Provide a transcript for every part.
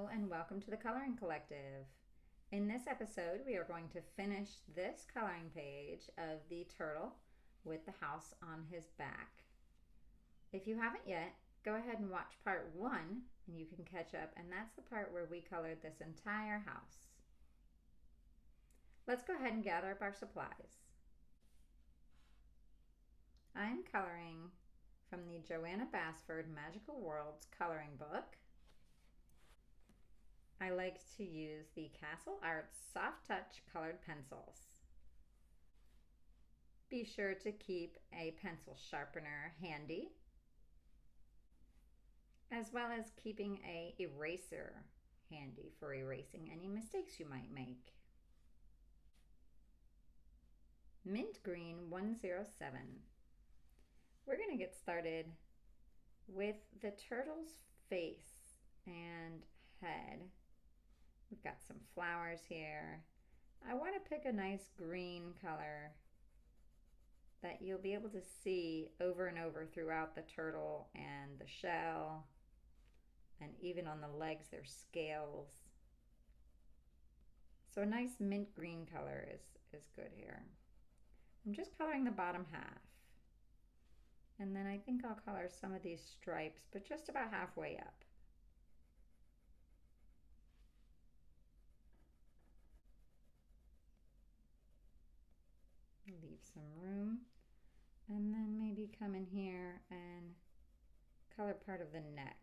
Hello and welcome to the Coloring Collective. In this episode, we are going to finish this coloring page of the turtle with the house on his back. If you haven't yet, go ahead and watch part 1 and you can catch up, and that's the part where we colored this entire house. Let's go ahead and gather up our supplies. I am coloring from the Johanna Basford Magical Worlds coloring book. I like to use the Castle Arts Soft Touch colored pencils. Be sure to keep a pencil sharpener handy, as well as keeping an eraser handy for erasing any mistakes you might make. Mint Green 107. We're going to get started with the turtle's face and head. We've got some flowers here. I want to pick a nice green color that you'll be able to see over and over throughout the turtle and the shell, and even on the legs there's scales. So a nice mint green color is good here. I'm just coloring the bottom half. And then I think I'll color some of these stripes, but just about halfway up. Leave some room, and then maybe come in here and color part of the neck.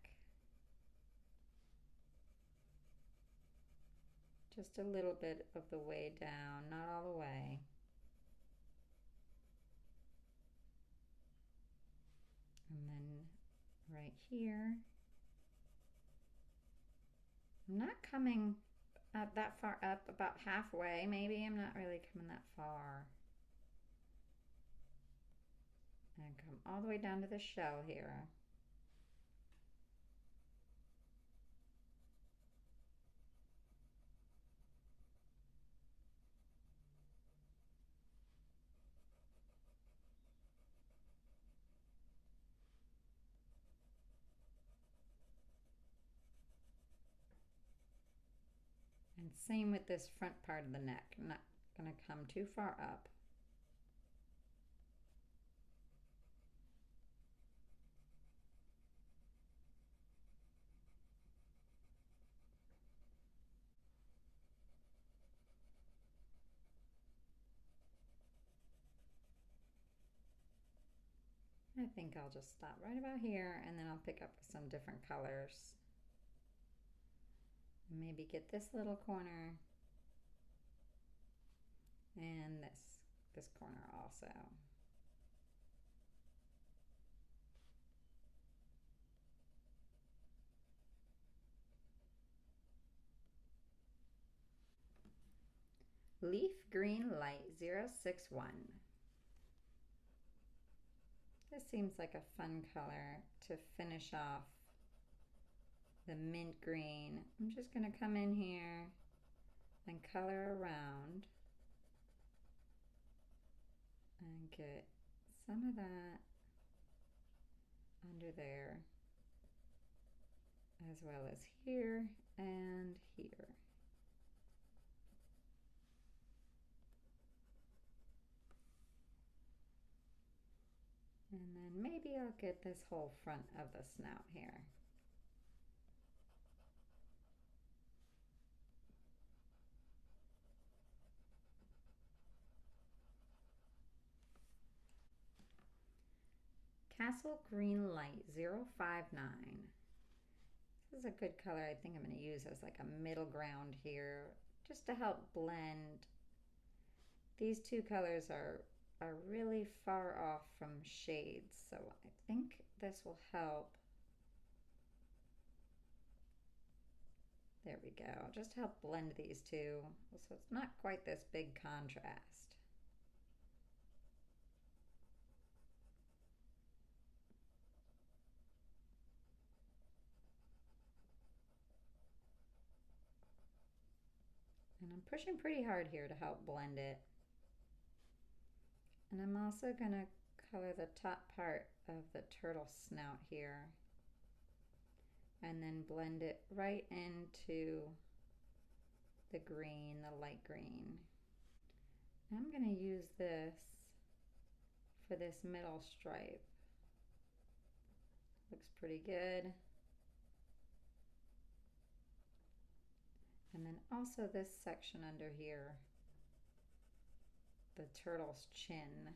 Just a little bit of the way down, not all the way. And then right here, I'm not coming up that far up, about halfway maybe. I'm not really coming that far. And come all the way down to the shell here. And same with this front part of the neck. I'm not going to come too far up. I think I'll just stop right about here, and then I'll pick up some different colors. Maybe get this little corner and this corner also. Leaf Green Light 061. This seems like a fun color to finish off the mint green. I'm just going to come in here and color around and get some of that under there, as well as here and here. And then maybe I'll get this whole front of the snout here. Castle Green Light 059. This is a good color I think I'm going to use as like a middle ground here, just to help blend. These two colors are really far off from shades, so I think this will help. There we go, just help blend these two, so it's not quite this big contrast. And I'm pushing pretty hard here to help blend it. And I'm also going to color the top part of the turtle snout here. and then blend it right into the green, the light green. I'm going to use this for this middle stripe. Looks pretty good. And then also this section under here, the turtle's chin.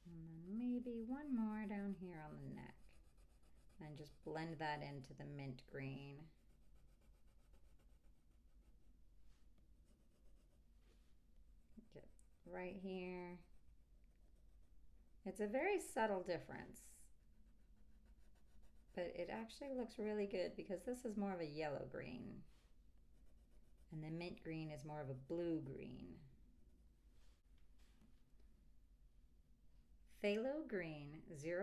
And then maybe one more down here on the neck. And just blend that into the mint green. Get right here. It's a very subtle difference, but it actually looks really good because this is more of a yellow green and the mint green is more of a blue green. Phthalo green 050.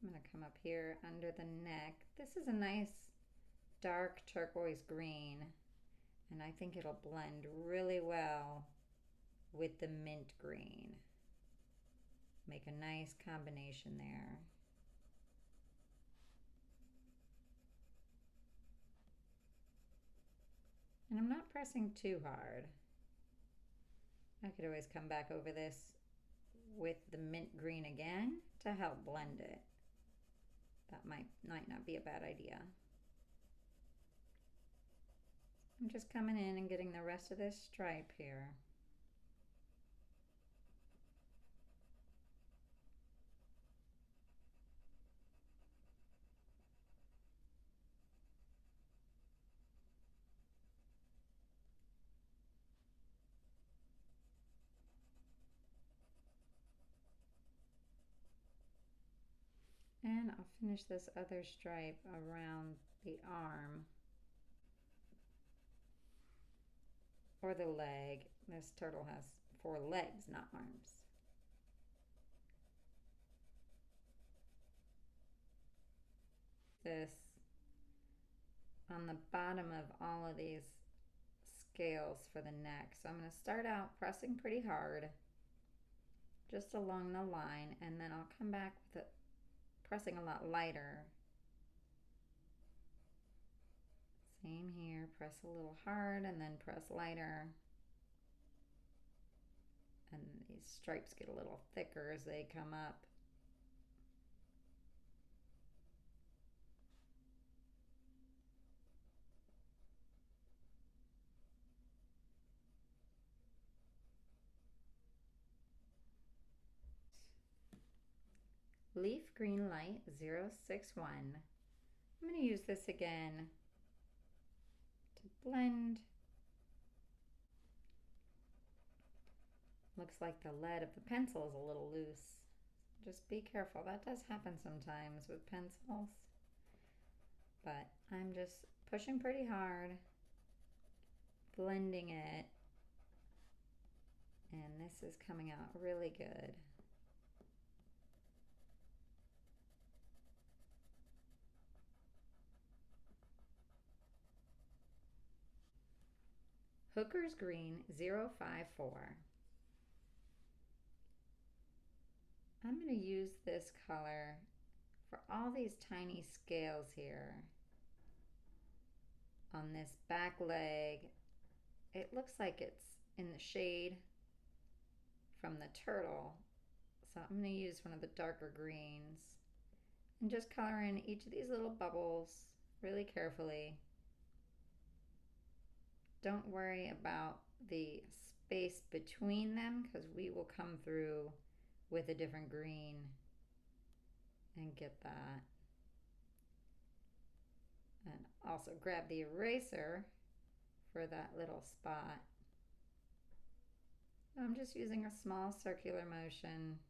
I'm going to come up here under the neck. This is a nice dark turquoise green, and I think it'll blend really well with the mint green. Make a nice combination there. And I'm not pressing too hard. I could always come back over this with the mint green again to help blend it. That might not be a bad idea. I'm just coming in and getting the rest of this stripe here. And I'll finish this other stripe around the arm or the leg. This turtle has 4 legs, not arms. This on the bottom of all of these scales for the neck. So I'm going to start out pressing pretty hard just along the line, and then I'll come back with it pressing a lot lighter. Same here, press a little hard and then press lighter. And these stripes get a little thicker as they come up. Leaf Green Light 061. I'm going to use this again to blend. Looks like the lead of the pencil is a little loose. Just be careful. That does happen sometimes with pencils. But I'm just pushing pretty hard, blending it, and this is coming out really good. Hooker's Green 054. I'm going to use this color for all these tiny scales here on this back leg. It looks like it's in the shade from the turtle, so I'm going to use one of the darker greens and just color in each of these little bubbles really carefully. Don't worry about the space between them because we will come through with a different green and get that. And also grab the eraser for that little spot. I'm just using a small circular motion.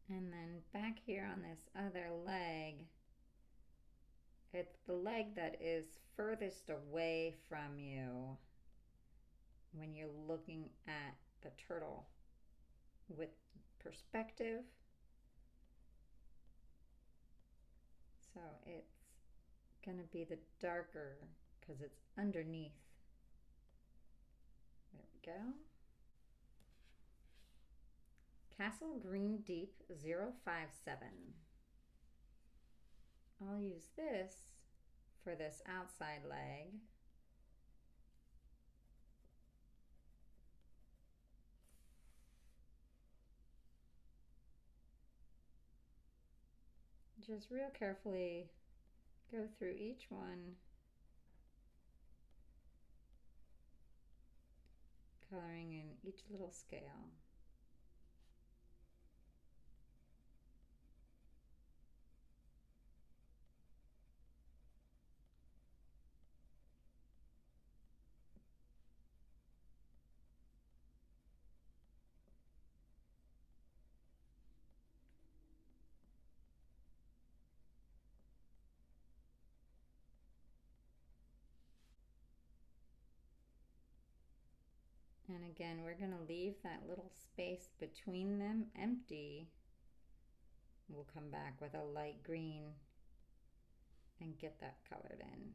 And then back here on this other leg, it's the leg that is furthest away from you when you're looking at the turtle with perspective. So it's going to be the darker because it's underneath. There we go. Castle Green Deep 057. I'll use this for this outside leg. Just real carefully go through each one, coloring in each little scale. And again, we're going to leave that little space between them empty. We'll come back with a light green and get that colored in.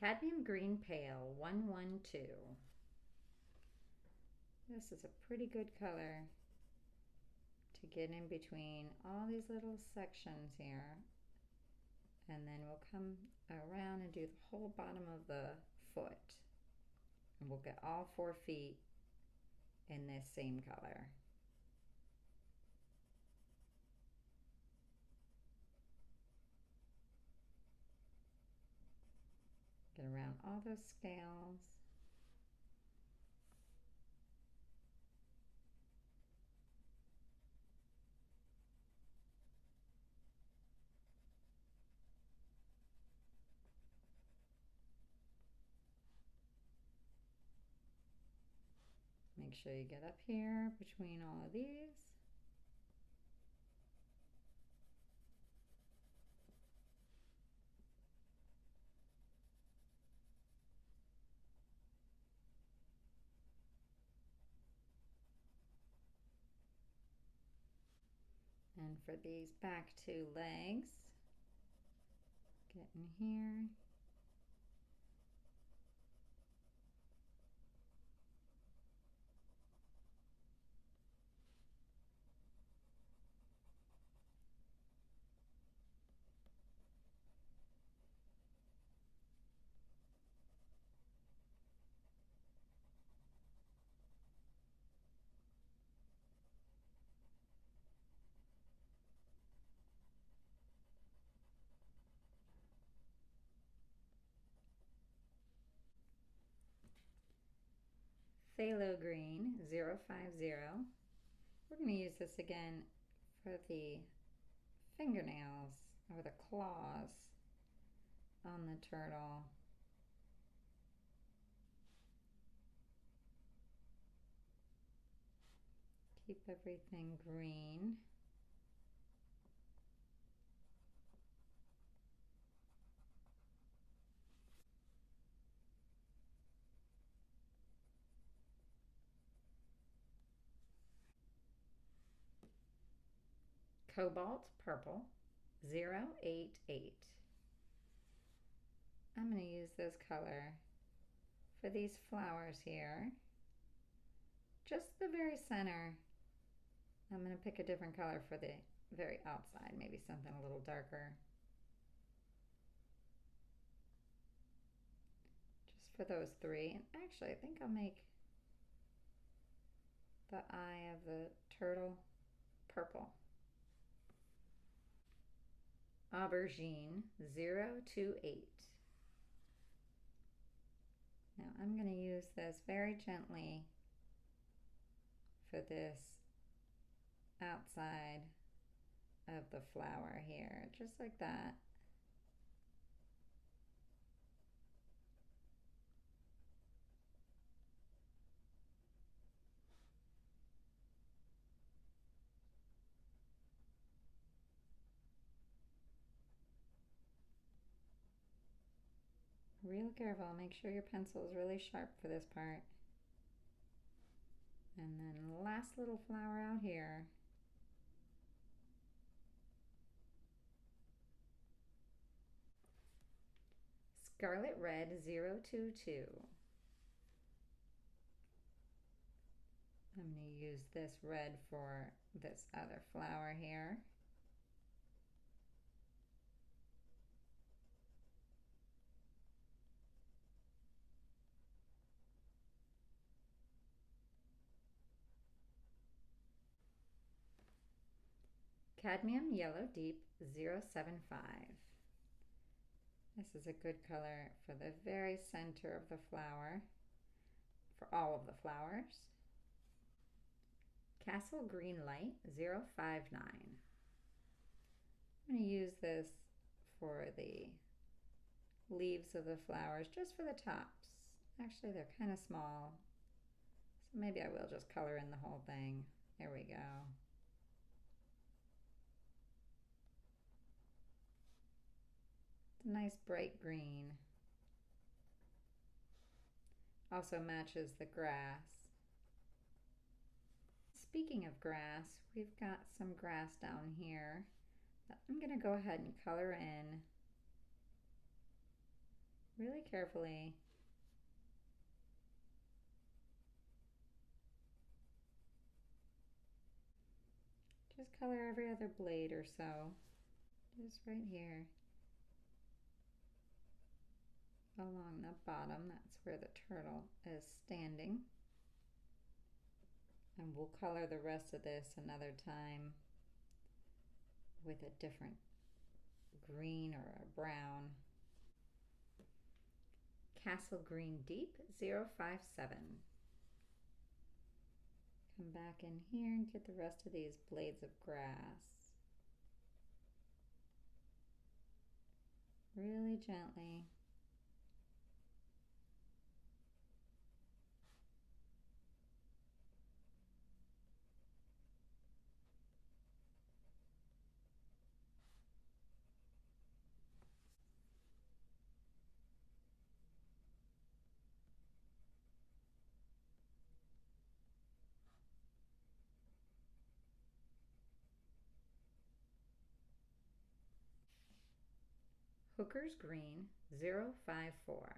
Cadmium Green Pale 112. This is a pretty good color to get in between all these little sections here. And then we'll come around and do the whole bottom of the foot. And we'll get all 4 feet in this same color. Get around all those scales. Make sure you get up here between all of these. And for these back 2 legs, get in here. Phthalo Green 050. We're going to use this again for the fingernails or the claws on the turtle. Keep everything green. Cobalt Purple 088. I'm going to use this color for these flowers here. Just the very center to pick a different color for the very outside, maybe something a little darker. Just for those three. And actually, I think I'll make the eye of the turtle purple. Aubergine 028. Now I'm going to use this very gently for this outside of the flower here, just like that. Real careful, make sure your pencil is really sharp for this part. And then last little flower out here. Scarlet Red 022. I'm going to use this red for this other flower here. Cadmium Yellow Deep 075. This is a good color for the very center of the flower, for all of the flowers. Castle Green Light 059. I'm going to use this for the leaves of the flowers, just for the tops. Actually, they're kind of small, so maybe I will just color in the whole thing. There we go. It's a nice bright green. Also matches the grass. Speaking of grass, we've got some grass down here that I'm going to go ahead and color in really carefully. Just color every other blade or so, just right here along the bottom. That's where the turtle is standing. And we'll color the rest of this another time with a different green or a brown. Castle Green Deep 057. Come back in here and get the rest of these blades of grass. Really gently. Hooker's Green 054.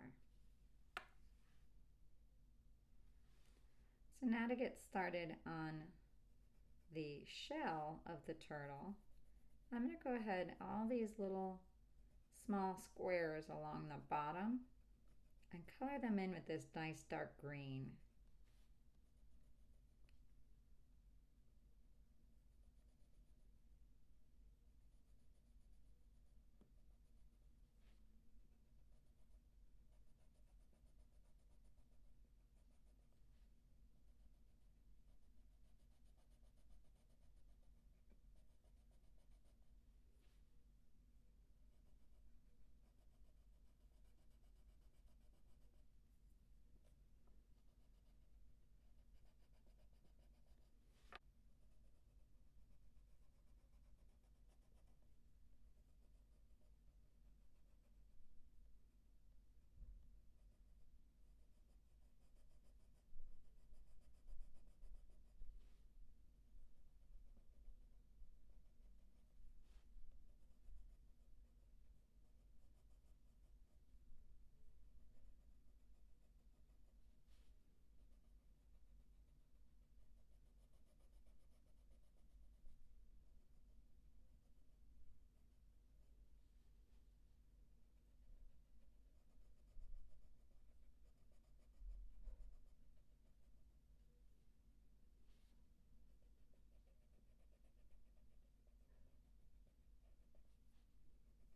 So now to get started on the shell of the turtle, I'm going to go ahead, all these little small squares along the bottom, and color them in with this nice dark green.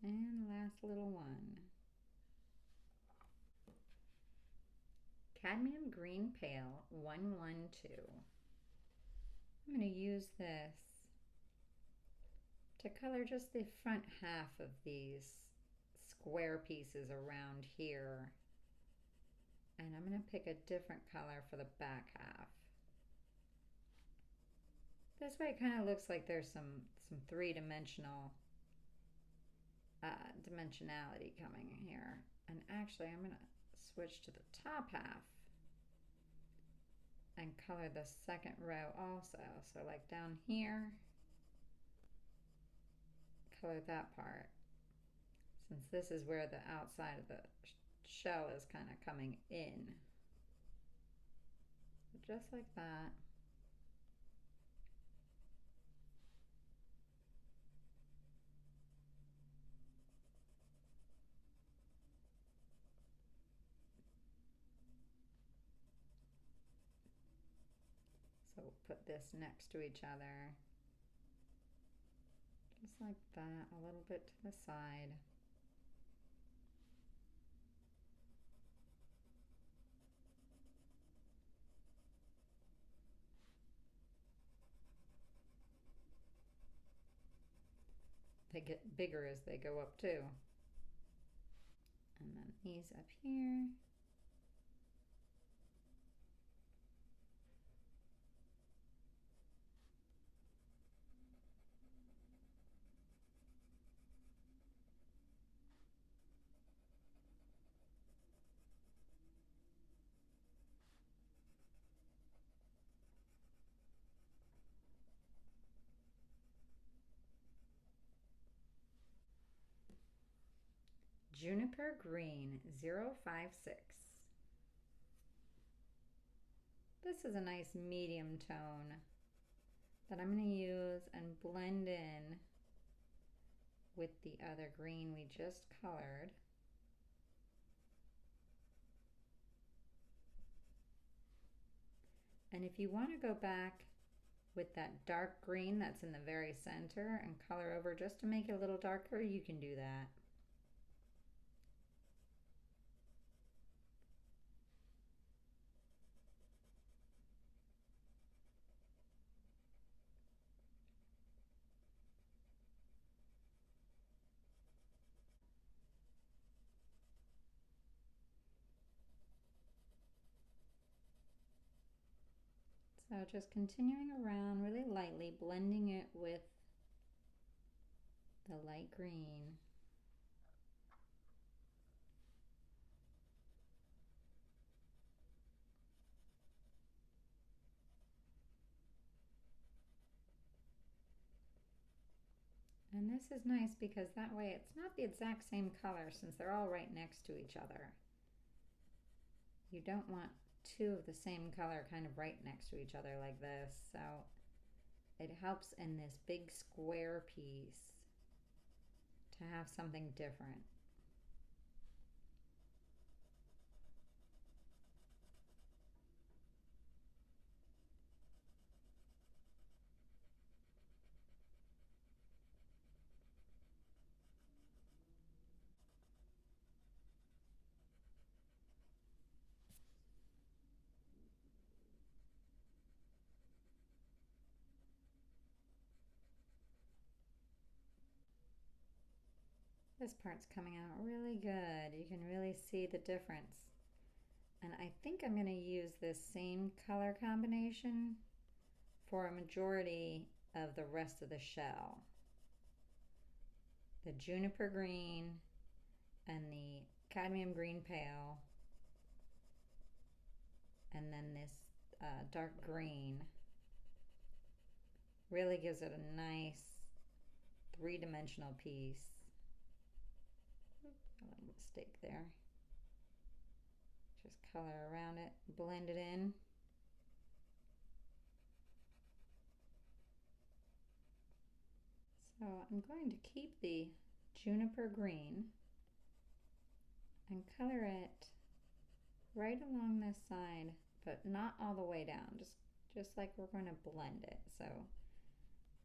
And last little one. Cadmium Green Pale 112. I'm going to use this to color just the front half of these square pieces around here. And I'm going to pick a different color for the back half. This way it kind of looks like there's some three-dimensional dimensionality coming in here. And actually I'm going to switch to the top half and color the second row also. So like down here, color that part, since this is where the outside of the shell is kind of coming in. Just like that. So we'll put this next to each other. Just like that, a little bit to the side. They get bigger as they go up too. And then these up here. Juniper Green 056. This is a nice medium tone that I'm going to use and blend in with the other green we just colored. And if you want to go back with that dark green that's in the very center and color over just to make it a little darker, you can do that. So just continuing around really lightly, blending it with the light green. And this is nice because that way it's not the exact same color since they're all right next to each other. You don't want two of the same color kind of right next to each other like this. So it helps in this big square piece to have something different. This part's coming out really good. You can really see the difference. And I think I'm going to use this same color combination for a majority of the rest of the shell. The juniper green and the cadmium green pale, and then this dark green really gives it a nice three-dimensional piece. A little mistake there. Just color around it, blend it in. So I'm going to keep the juniper green and color it right along this side, but not all the way down, just like we're going to blend it. So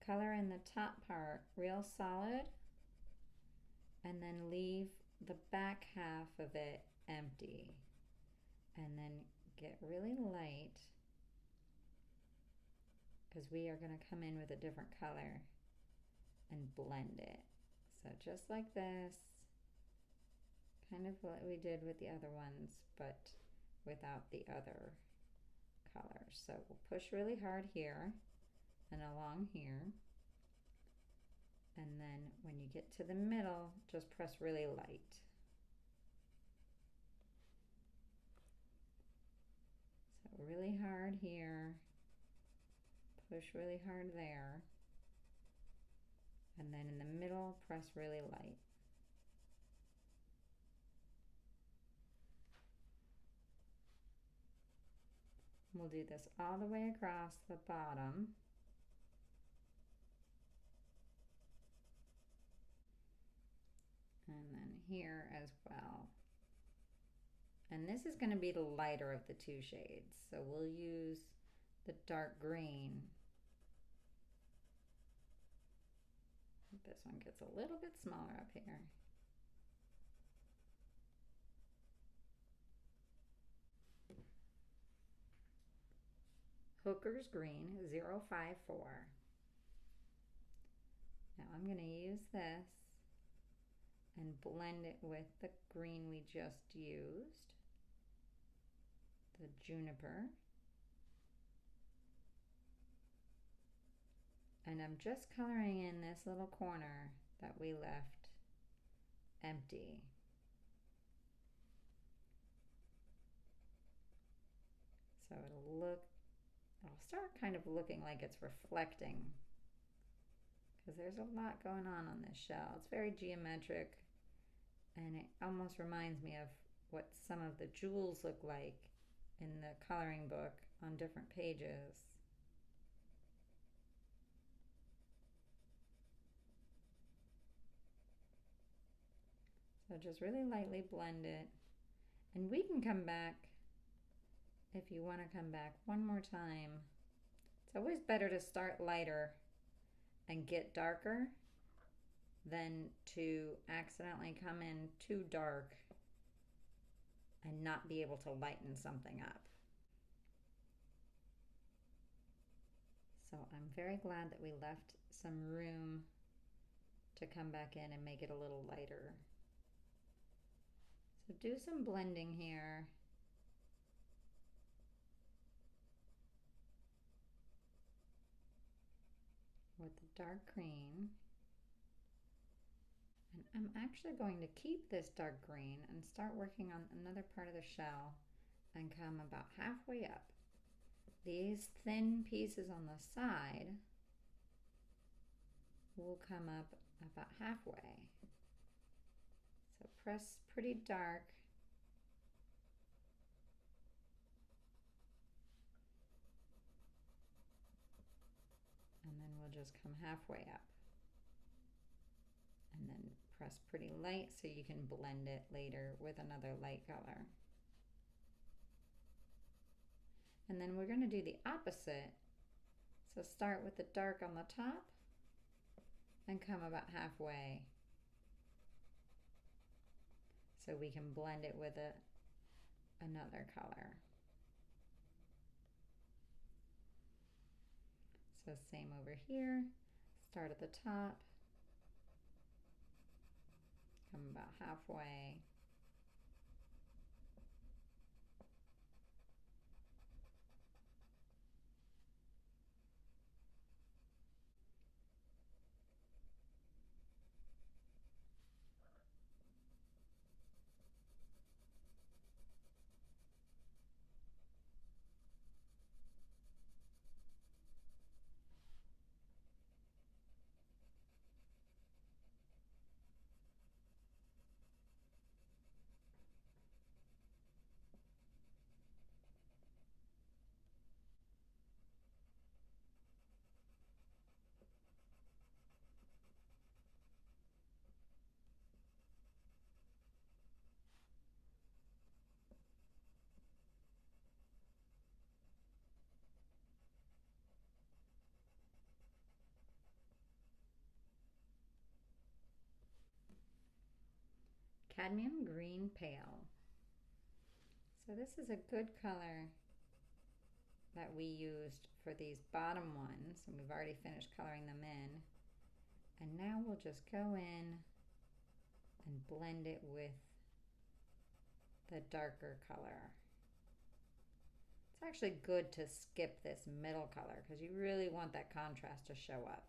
color in the top part real solid and then leave the back half of it empty, and then get really light because we are going to come in with a different color and blend it. So just like this, kind of what we did with the other ones, but without the other color. So we'll push really hard here and along here. And then when you get to the middle, just press really light. So really hard here, push really hard there, and then in the middle, press really light. We'll do this all the way across the bottom. And then here as well. And this is going to be the lighter of the two shades. So we'll use the dark green. This one gets a little bit smaller up here. Hooker's Green 054. Now I'm going to use this and blend it with the green we just used, the juniper. And I'm just coloring in this little corner that we left empty. So it'll start kind of looking like it's reflecting, because there's a lot going on this shell. It's very geometric, and it almost reminds me of what some of the jewels look like in the coloring book on different pages. So just really lightly blend it, and we can come back if you want to come back one more time. It's always better to start lighter and get darker than to accidentally come in too dark and not be able to lighten something up. So I'm very glad that we left some room to come back in and make it a little lighter. So do some blending here. With the dark green. And I'm actually going to keep this dark green and start working on another part of the shell and come about halfway up. These thin pieces on the side will come up about halfway. So press pretty dark. And then we'll just come halfway up. And then press pretty light so you can blend it later with another light color. And then we're going to do the opposite. So start with the dark on the top and come about halfway, so we can blend it with another color. So same over here, start at the top, come about halfway, Cadmium Green Pale. So this is a good color that we used for these bottom ones, and we've already finished coloring them in. And now we'll just go in and blend it with the darker color. It's actually good to skip this middle color because you really want that contrast to show up.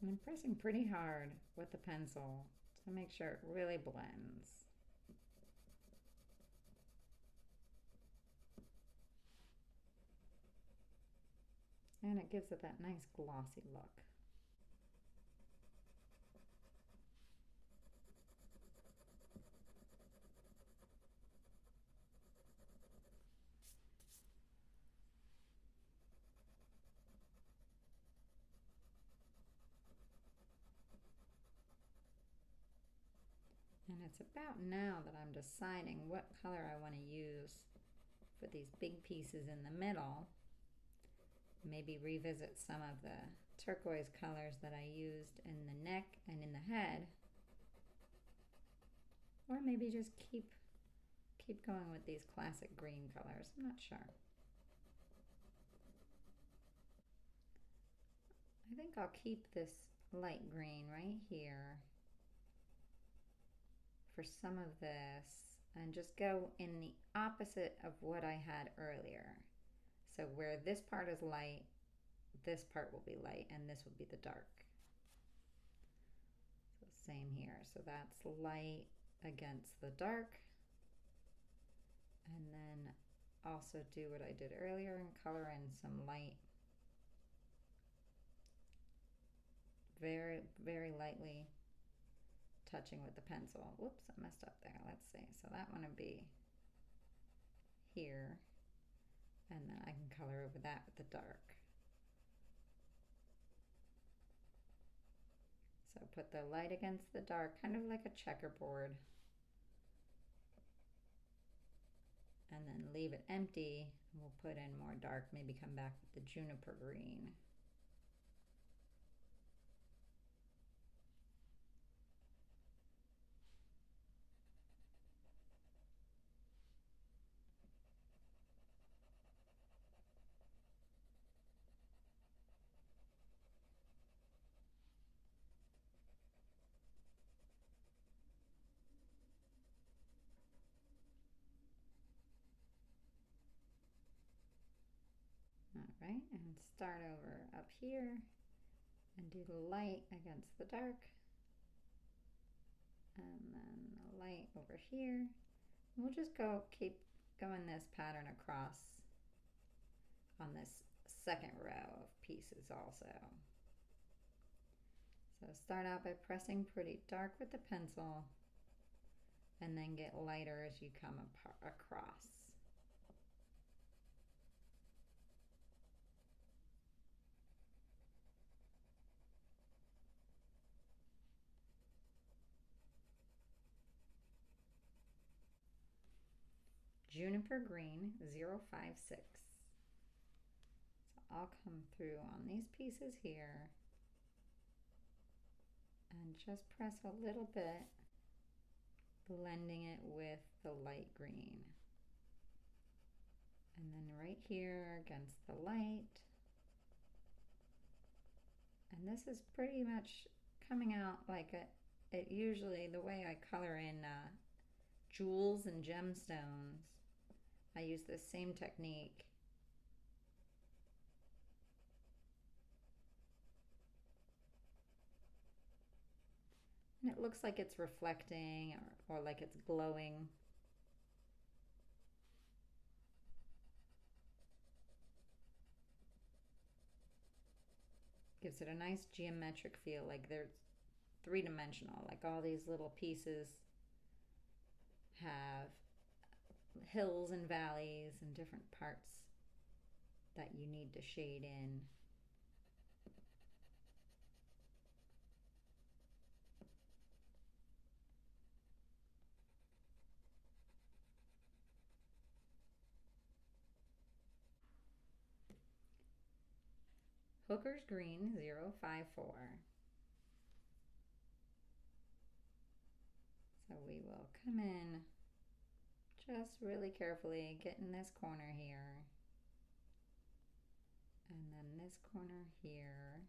And I'm pressing pretty hard with the pencil to make sure it really blends. And it gives it that nice glossy look. And it's about now that I'm deciding what color I want to use for these big pieces in the middle. Maybe revisit some of the turquoise colors that I used in the neck and in the head. Or maybe just keep going with these classic green colors. I'm not sure. I think I'll keep this light green right here for some of this and just go in the opposite of what I had earlier. So where this part is light, this part will be light, and this will be the dark. So same here. So that's light against the dark. And then also do what I did earlier and color in some light. Very, very lightly touching with the pencil. Whoops, I messed up there. Let's see. So that one would be here. And then I can color over that with the dark. So put the light against the dark, kind of like a checkerboard. And then leave it empty. We'll put in more dark, maybe come back with the juniper green. All right, and start over up here and do the light against the dark. And then the light over here. We'll just keep going this pattern across on this second row of pieces also. So start out by pressing pretty dark with the pencil and then get lighter as you come across. Juniper Green 056. So I'll come through on these pieces here and just press a little bit, blending it with the light green. And then right here against the light. And this is pretty much coming out like it usually, the way I color in jewels and gemstones. I use this same technique. And it looks like it's reflecting or like it's glowing. Gives it a nice geometric feel, like they're three-dimensional, like all these little pieces have hills and valleys and different parts that you need to shade in. Hooker's Green 054. So we will come in just really carefully, get in this corner here, and then this corner here.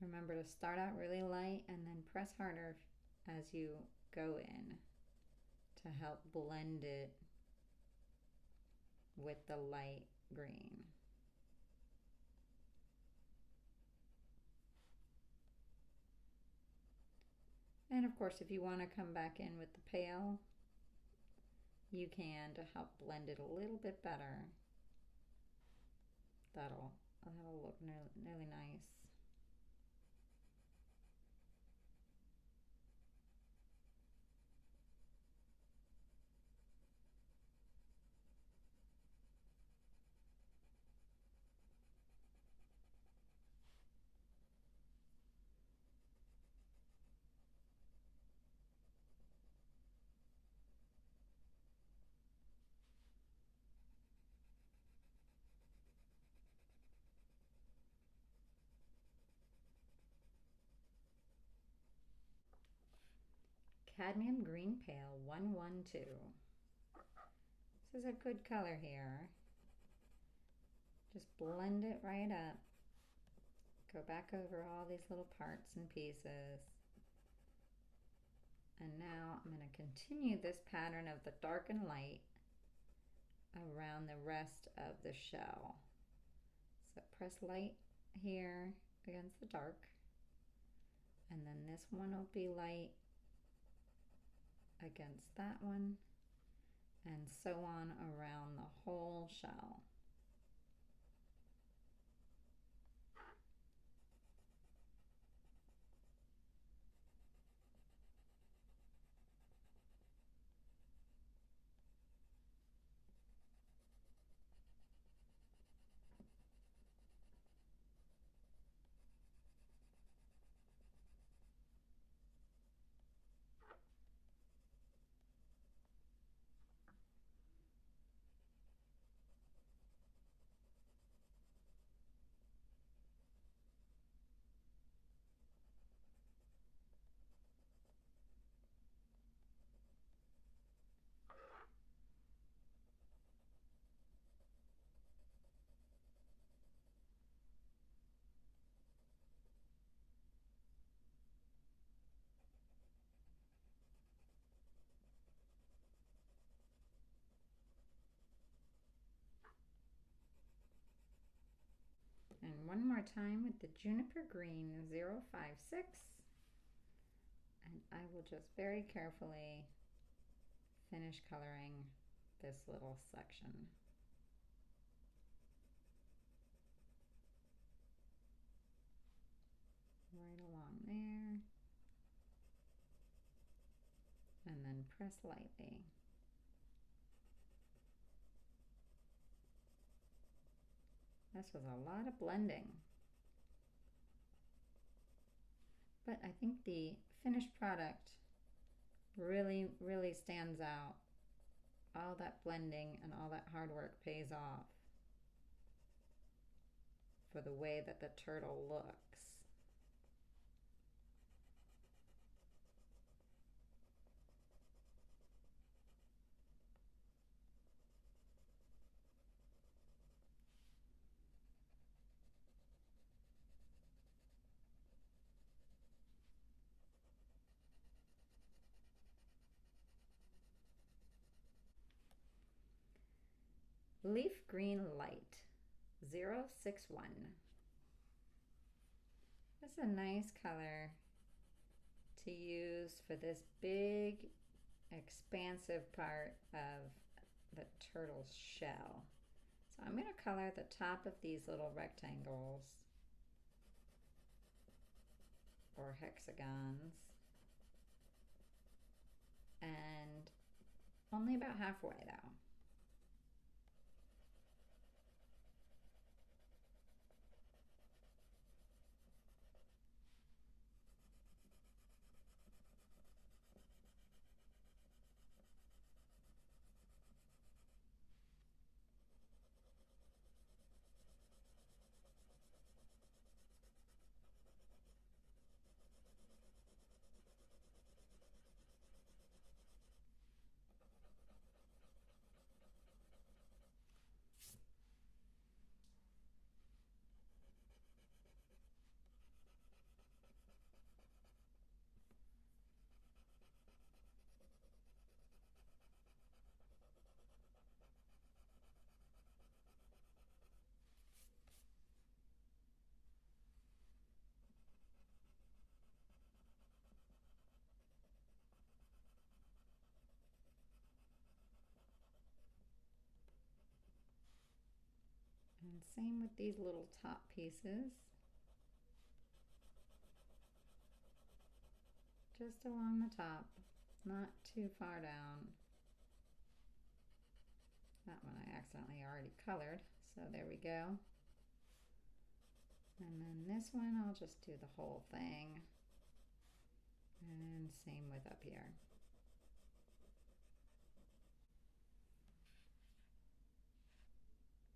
Remember to start out really light and then press harder as you go in to help blend it with the light green. And of course, if you want to come back in with the pale, you can, to help blend it a little bit better. That'll look really nice. Cadmium Green Pale 112. This is a good color here. Just blend it right up. Go back over all these little parts and pieces. And now I'm going to continue this pattern of the dark and light around the rest of the shell. So press light here against the dark. And then this one will be light against that one, and so on around the whole shell. And one more time with the Juniper Green 056. And I will just very carefully finish coloring this little section. Right along there. And then press lightly. This was a lot of blending. But I think the finished product really, really stands out. All that blending and all that hard work pays off for the way that the turtle looks. Leaf Green Light 061. That's a nice color to use for this big, expansive part of the turtle's shell. So I'm going to color the top of these little rectangles or hexagons, and only about halfway though. And same with these little top pieces. Just along the top, not too far down. That one I accidentally already colored, so there we go. And then this one, I'll just do the whole thing. And same with up here.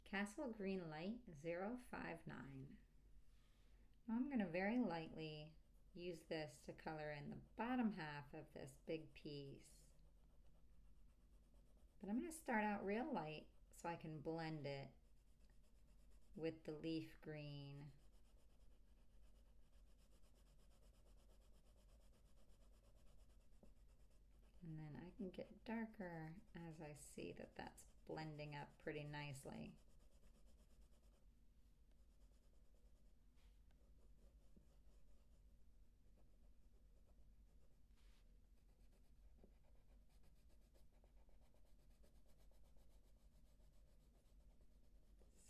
Castle Green Light 059. Now I'm going to very lightly use this to color in the bottom half of this big piece. But I'm going to start out real light so I can blend it with the leaf green. And then I can get darker as I see that that's blending up pretty nicely.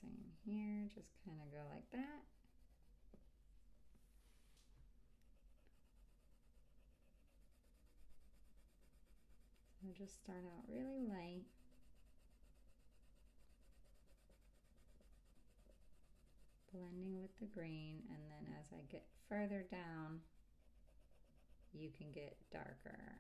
Same here, just kind of go like that. So just start out really light. Blending with the green, and then as I get further down, you can get darker.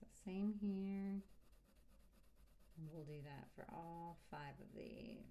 So same here, and we'll do that for all 5 of these.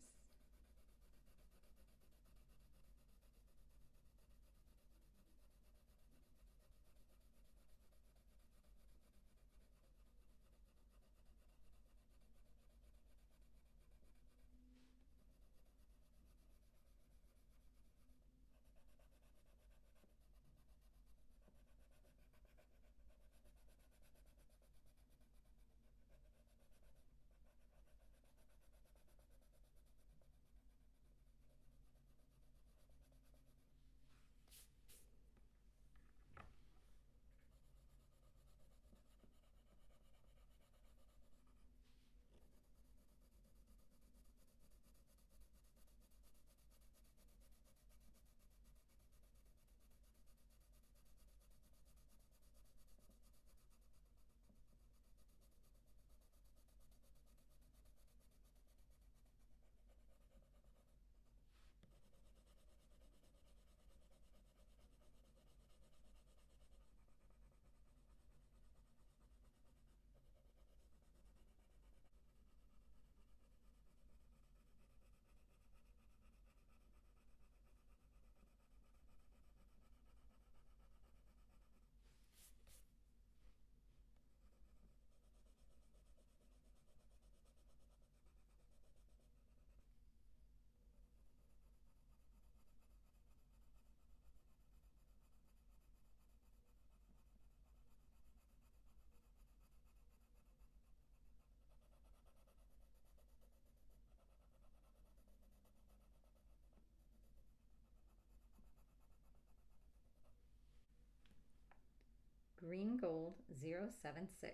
Green Gold 076.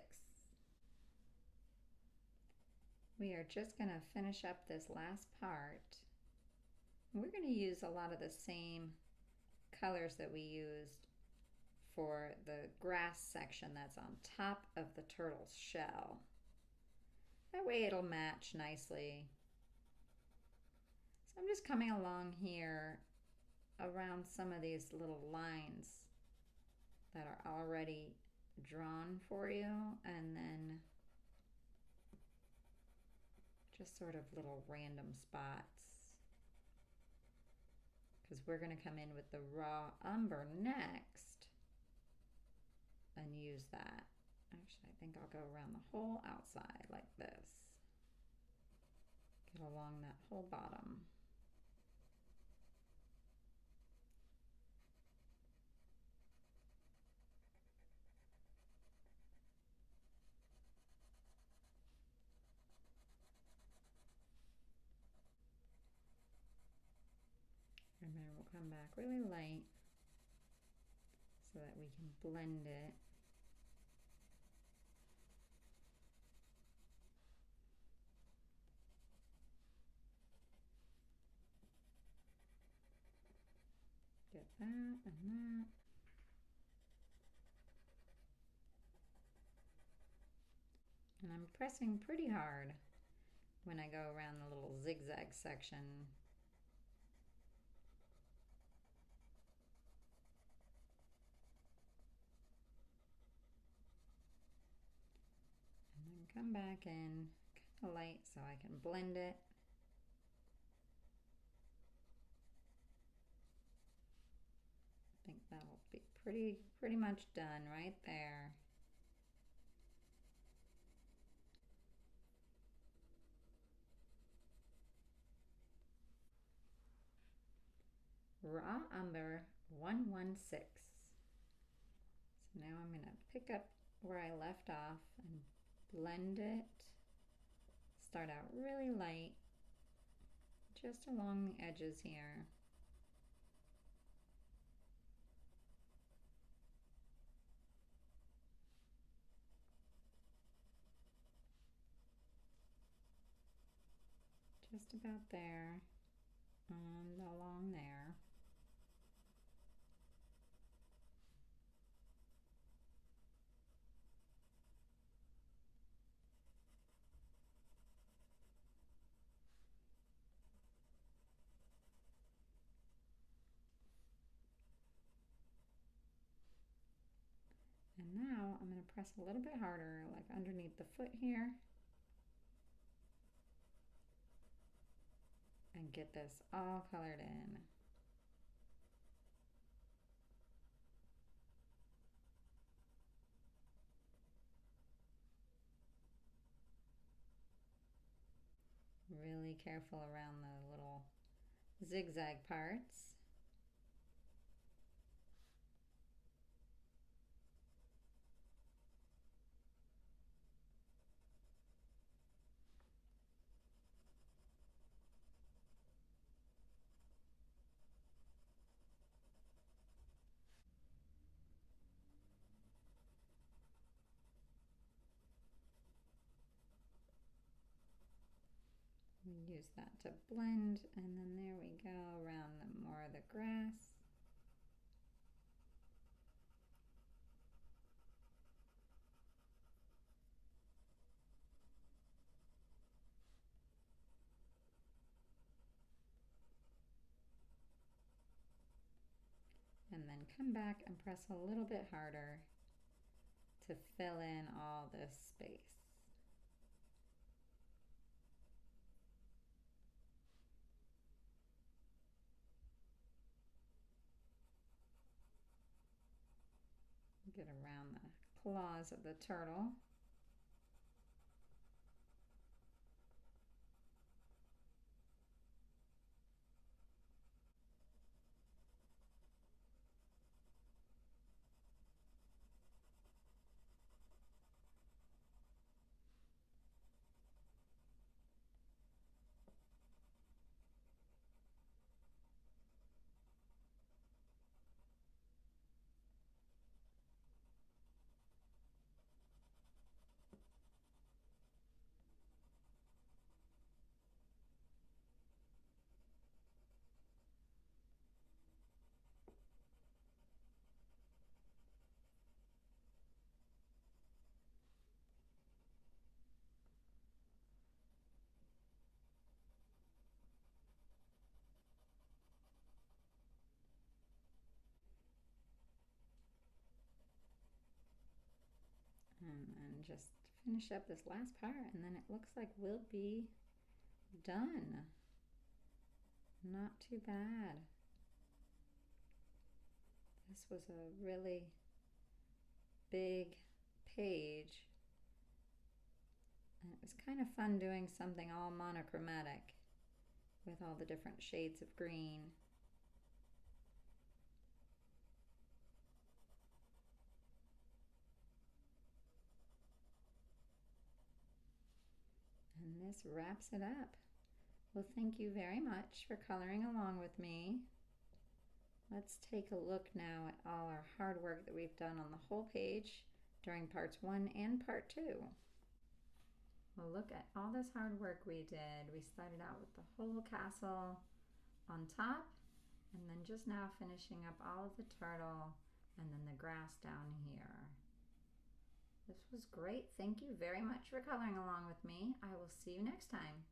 We are just going to finish up this last part. We're going to use a lot of the same colors that we used for the grass section that's on top of the turtle's shell. That way it'll match nicely. So I'm just coming along here around some of these little lines that are already drawn for you, and then just sort of little random spots, because we're going to come in with the raw umber next and use that. Actually, I think I'll go around the whole outside like this. Get along that whole bottom. And then we'll come back really light so that we can blend it that and that. And I'm pressing pretty hard when I go around the little zigzag section. And then come back in kind of light so I can blend it. I think that'll be pretty much done right there. Raw Umber 116. So now I'm going to pick up where I left off and blend it. Start out really light, just along the edges here. Just about there and along there. And now I'm going to press a little bit harder, like underneath the foot here. And get this all colored in. Really careful around the little zigzag parts. We use that to blend, and then there we go around more of the grass. And then come back and press a little bit harder to fill in all this space. Get around the claws of the turtle. And just finish up this last part, and then it looks like we'll be done. Not too bad. This was a really big page, and it was kind of fun doing something all monochromatic with all the different shades of green. And this wraps it up. Well, thank you very much for coloring along with me. Let's take a look now at all our hard work that we've done on the whole page during parts 1 and part 2. Well, look at all this hard work we did. We started out with the whole castle on top, And then just now finishing up all of the turtle and then the grass down here. This was great. Thank you very much for coloring along with me. I will see you next time.